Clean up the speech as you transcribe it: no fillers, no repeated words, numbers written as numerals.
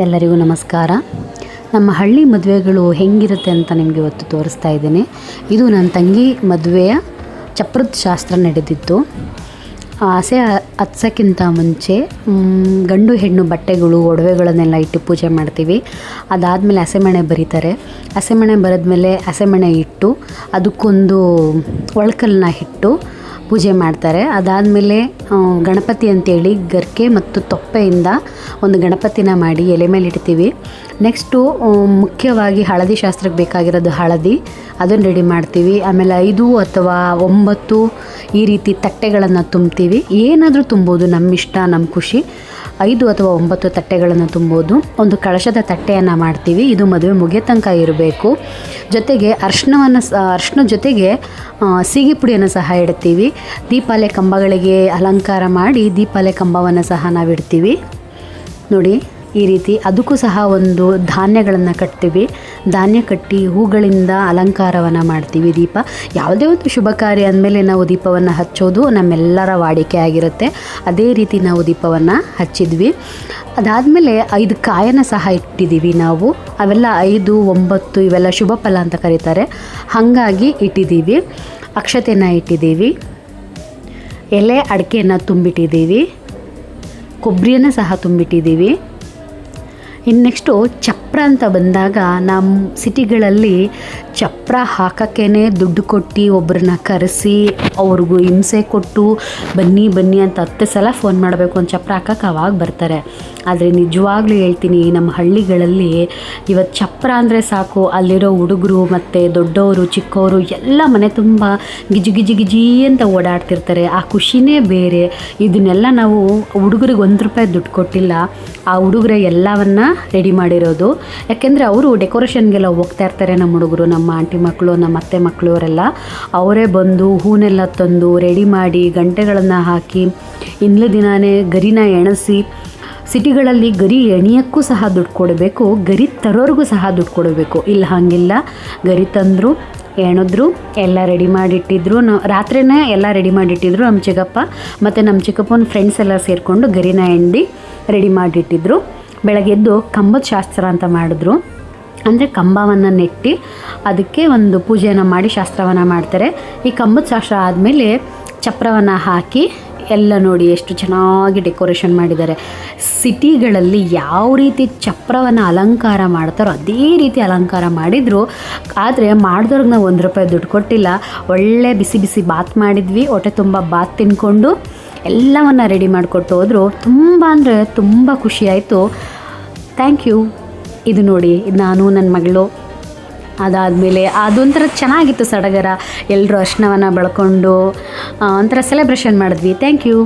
ಎಲ್ಲರಿಗೂ ನಮಸ್ಕಾರ. ನಮ್ಮ ಹಳ್ಳಿ ಮದುವೆಗಳು ಹೆಂಗಿರುತ್ತೆ ಅಂತ ನಿಮಗೆ ಇವತ್ತು ತೋರಿಸ್ತಾ ಇದ್ದೀನಿ. ಇದು ನನ್ನ ತಂಗಿ ಮದುವೆಯ ಚಪ್ರದ ಶಾಸ್ತ್ರ ನಡೆದಿತ್ತು. ಆಸೆ ಹತ್ಸೋಕ್ಕಿಂತ ಮುಂಚೆ ಗಂಡು ಹೆಣ್ಣು ಬಟ್ಟೆಗಳು ಒಡವೆಗಳನ್ನೆಲ್ಲ ಇಟ್ಟು ಪೂಜೆ ಮಾಡ್ತೀವಿ. ಅದಾದಮೇಲೆ ಹಸೆಮಣೆ ಬರೀತಾರೆ. ಹಸೆಮಣೆ ಬರೆದ್ಮೇಲೆ ಹಸೆಮಣೆ ಇಟ್ಟು ಅದಕ್ಕೊಂದು ಒಳಕಲ್ಲನ್ನ ಇಟ್ಟು ಪೂಜೆ ಮಾಡ್ತಾರೆ. ಅದಾದಮೇಲೆ ಗಣಪತಿ ಅಂತೇಳಿ ಗರ್ಕೆ ಮತ್ತು ತೊಪ್ಪೆಯಿಂದ ಒಂದು ಗಣಪತಿನ ಮಾಡಿ ಎಲೆ ಮೇಲೆ ಇಡ್ತೀವಿ. ನೆಕ್ಸ್ಟು ಮುಖ್ಯವಾಗಿ ಹಳದಿ ಶಾಸ್ತ್ರಕ್ಕೆ ಬೇಕಾಗಿರೋದು ಹಳದಿ, ಅದನ್ನು ರೆಡಿ ಮಾಡ್ತೀವಿ. ಆಮೇಲೆ 5 ಅಥವಾ 9 ಈ ರೀತಿ ತಟ್ಟೆಗಳನ್ನು ತುಂಬ್ತೀವಿ. ಏನಾದರೂ ತುಂಬೋದು, ನಮ್ಮ ಇಷ್ಟ, ನಮ್ಮ ಖುಷಿ. 5 ಅಥವಾ 9 ತಟ್ಟೆಗಳನ್ನು ತುಂಬೋದು. ಒಂದು ಕಳಶದ ತಟ್ಟೆಯನ್ನು ಮಾಡ್ತೀವಿ. ಇದು ಮದುವೆ ಮುಗಿಯೋ ತನಕ ಇರಬೇಕು. ಜೊತೆಗೆ ಅರ್ಶಿನ ಜೊತೆಗೆ ಸೀಗೆ ಪುಡಿಯನ್ನು ಸಹ ಇಡ್ತೀವಿ. ದೀಪಾಲೆ ಕಂಬಗಳಿಗೆ ಅಲಂಕಾರ ಮಾಡಿ ದೀಪಾಲೆ ಕಂಬವನ್ನು ಸಹ ನಾವು ಇಡ್ತೀವಿ. ನೋಡಿ ಈ ರೀತಿ. ಅದಕ್ಕೂ ಸಹ ಒಂದು ಧಾನ್ಯಗಳನ್ನು ಕಟ್ತೀವಿ. ಧಾನ್ಯ ಕಟ್ಟಿ ಹೂಗಳಿಂದ ಅಲಂಕಾರವನ್ನು ಮಾಡ್ತೀವಿ. ದೀಪ, ಯಾವುದೇ ಒಂದು ಶುಭ ಕಾರ್ಯ ಅಂದಮೇಲೆ ನಾವು ದೀಪವನ್ನು ಹಚ್ಚೋದು ನಮ್ಮೆಲ್ಲರ ವಾಡಿಕೆ ಆಗಿರುತ್ತೆ. ಅದೇ ರೀತಿ ನಾವು ದೀಪವನ್ನು ಹಚ್ಚಿದ್ವಿ. ಅದಾದಮೇಲೆ 5 ಕಾಯನ್ನು ಸಹ ಇಟ್ಟಿದ್ದೀವಿ ನಾವು. ಅವೆಲ್ಲ 5, 9 ಇವೆಲ್ಲ ಶುಭ ಫಲ ಅಂತ ಕರೀತಾರೆ. ಹಾಗಾಗಿ ಇಟ್ಟಿದ್ದೀವಿ. ಅಕ್ಷತೆಯನ್ನು ಇಟ್ಟಿದ್ದೀವಿ. ಎಲೆ ಅಡಿಕೆಯನ್ನು ತುಂಬಿಟ್ಟಿದ್ದೀವಿ. ಕೊಬ್ಬರಿಯನ್ನು ಸಹ ತುಂಬಿಟ್ಟಿದ್ದೀವಿ. ಇನ್ನು ನೆಕ್ಸ್ಟು ಚಪ್ರ ಅಂತ ಬಂದಾಗ ನಮ್ಮ ಸಿಟಿಗಳಲ್ಲಿ ಚಪ್ರ ಹಾಕೋಕ್ಕೇ ದುಡ್ಡು ಕೊಟ್ಟು ಒಬ್ಬರನ್ನ ಕರೆಸಿ ಅವ್ರಿಗೂ ಹಿಂಸೆ ಕೊಟ್ಟು ಬನ್ನಿ ಅಂತ 10 ಸಲ ಫೋನ್ ಮಾಡಬೇಕು ಒಂದು ಚಪ್ರ ಹಾಕೋಕ್ಕೆ ಅವಾಗ ಬರ್ತಾರೆ. ಆದರೆ ನಿಜವಾಗ್ಲೂ ಹೇಳ್ತೀನಿ, ನಮ್ಮ ಹಳ್ಳಿಗಳಲ್ಲಿ ಇವತ್ತು ಚಪ್ರ ಅಂದರೆ ಸಾಕು, ಅಲ್ಲಿರೋ ಹುಡುಗರು ಮತ್ತು ದೊಡ್ಡವರು ಚಿಕ್ಕವರು ಎಲ್ಲ ಮನೆ ತುಂಬ ಗಿಜಿ ಅಂತ ಓಡಾಡ್ತಿರ್ತಾರೆ. ಆ ಖುಷಿನೇ ಬೇರೆ. ಇದನ್ನೆಲ್ಲ ನಾವು ಹುಡುಗರಿಗೆ ₹1 ದುಡ್ಡು ಕೊಟ್ಟಿಲ್ಲ. ಆ ಹುಡುಗರೇ ಎಲ್ಲವನ್ನ ರೆಡಿ ಮಾಡಿರೋದು. ಯಾಕೆಂದರೆ ಅವರು ಡೆಕೋರೇಷನ್ಗೆಲ್ಲ ಹೋಗ್ತಾ ಇರ್ತಾರೆ. ನಮ್ಮ ಹುಡುಗರು, ನಮ್ಮ ಆಂಟಿ ಮಕ್ಕಳು, ನಮ್ಮ ಅತ್ತೆ ಮಕ್ಕಳು ಅವರೆಲ್ಲ ಅವರೇ ಬಂದು ಹೂನೆಲ್ಲ ತಂದು ರೆಡಿ ಮಾಡಿ ಗಂಟೆಗಳನ್ನು ಹಾಕಿ ಹಿಂದಿನ ದಿನಾನೇ ಗರಿನ ಎಣಿಸಿ. ಸಿಟಿಗಳಲ್ಲಿ ಗರಿ ಎಣಿಯೋಕ್ಕೂ ಸಹ ದುಡ್ಡು ಕೊಡಬೇಕು, ಗರಿ ತರೋರಿಗೂ ಸಹ ದುಡ್ಡು ಕೊಡಬೇಕು. ಇಲ್ಲ ಹಾಗಿಲ್ಲ, ಗರಿ ತಂದರು, ಎಣಿದ್ರು, ಎಲ್ಲ ರೆಡಿ ಮಾಡಿಟ್ಟಿದ್ರು. ರಾತ್ರಿಯೇ ಎಲ್ಲ ರೆಡಿ ಮಾಡಿಟ್ಟಿದ್ರು ನಮ್ಮ ಚಿಕ್ಕಪ್ಪ ಮತ್ತು ನಮ್ಮ ಚಿಕ್ಕಪ್ಪನ ಫ್ರೆಂಡ್ಸ್ ಎಲ್ಲ ಸೇರಿಕೊಂಡು ಗರಿನ ಎಂಡಿ ರೆಡಿ ಮಾಡಿಟ್ಟಿದ್ರು. ಬೆಳಗ್ಗೆ ಎದ್ದು ಕಂಬದ ಶಾಸ್ತ್ರ ಅಂತ ಮಾಡಿದ್ರು. ಅಂದರೆ ಕಂಬವನ್ನು ನೆಟ್ಟಿ ಅದಕ್ಕೆ ಒಂದು ಪೂಜೆಯನ್ನು ಮಾಡಿ ಶಾಸ್ತ್ರವನ್ನು ಮಾಡ್ತಾರೆ. ಈ ಕಂಬದ ಶಾಸ್ತ್ರ ಆದಮೇಲೆ ಚಪ್ರವನ್ನು ಹಾಕಿ ಎಲ್ಲ ನೋಡಿ ಎಷ್ಟು ಚೆನ್ನಾಗಿ ಡೆಕೋರೇಷನ್ ಮಾಡಿದ್ದಾರೆ. ಸಿಟಿಗಳಲ್ಲಿ ಯಾವ ರೀತಿ ಚಪ್ರವನ್ನು ಅಲಂಕಾರ ಮಾಡ್ತಾರೋ ಅದೇ ರೀತಿ ಅಲಂಕಾರ ಮಾಡಿದರು. ಆದರೆ ಮಾಡಿದವ್ರಿಗೆ ನಾವು ₹1 ದುಡ್ಡು ಕೊಟ್ಟಿಲ್ಲ. ಒಳ್ಳೆ ಬಿಸಿ ಬಾತ್ ಮಾಡಿದ್ವಿ. ಹೊಟ್ಟೆ ತುಂಬ ಬಾತ್ ತಿಂದ್ಕೊಂಡು ಎಲ್ಲವನ್ನು ರೆಡಿ ಮಾಡಿಕೊಟ್ಟು ಹೋದರು. ತುಂಬ ಅಂದರೆ ತುಂಬ ಖುಷಿಯಾಯಿತು. Thank you. ಇದು ನೋಡಿ, ನಾನು ನನ್ನ ಮಗಳು. ಅದಾದಮೇಲೆ ಅದೊಂಥರ ಚೆನ್ನಾಗಿತ್ತು ಸಡಗರ. ಎಲ್ಲರೂ ಅರಿಶಿನವನ್ನು ಬಳ್ಕೊಂಡು ಒಂಥರ ಸೆಲೆಬ್ರೇಷನ್ ಮಾಡಿದ್ವಿ. Thank you.